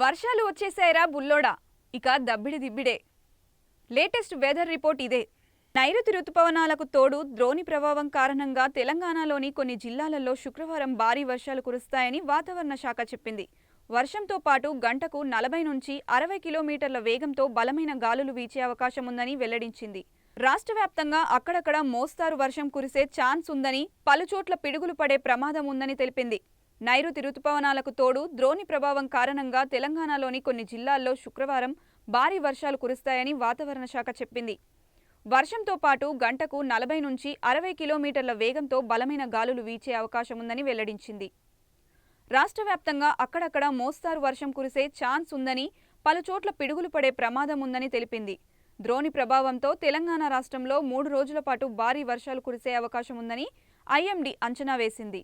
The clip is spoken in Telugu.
వర్షాలు వచ్చేసాయరా బుల్లోడా, ఇక దబ్బిడి దిబ్బిడే. లేటెస్ట్ వెదర్ రిపోర్ట్ ఇదే. నైరుతి రుతుపవనాలకు తోడు ద్రోణి ప్రభావం కారణంగా తెలంగాణలోని కొన్ని జిల్లాలలో శుక్రవారం భారీ వర్షాలు కురుస్తాయని వాతావరణ శాఖ చెప్పింది. వర్షంతో పాటు గంటకు 40 నుంచి 60 కిలోమీటర్ల వేగంతో బలమైన గాలులు వీచే అవకాశం ఉందని వెల్లడించింది. రాష్ట్ర వ్యాప్తంగా అక్కడక్కడ మోస్తారు వర్షం కురిసే ఛాన్స్ ఉందని, పలుచోట్ల పిడుగులు పడే ప్రమాదం ఉందని తెలిపింది. నైరుతి రుతుపవనాలకు తోడు ద్రోణి ప్రభావం కారణంగా తెలంగాణలోని కొన్ని జిల్లాల్లో శుక్రవారం భారీ వర్షాలు కురుస్తాయని వాతావరణ శాఖ చెప్పింది. వర్షంతో పాటు గంటకు 40 నుంచి 60 కిలోమీటర్ల వేగంతో బలమైన గాలులు వీచే అవకాశం ఉందని వెల్లడించింది. రాష్ట్ర వ్యాప్తంగా అక్కడక్కడ మోస్తారు వర్షం కురిసే ఛాన్స్ ఉందని, పలుచోట్ల పిడుగులు పడే ప్రమాదం ఉందని తెలిపింది. ద్రోణి ప్రభావంతో తెలంగాణ రాష్ట్రంలో 3 రోజుల పాటు భారీ వర్షాలు కురిసే అవకాశం ఉందని ఐఎండీ అంచనా వేసింది.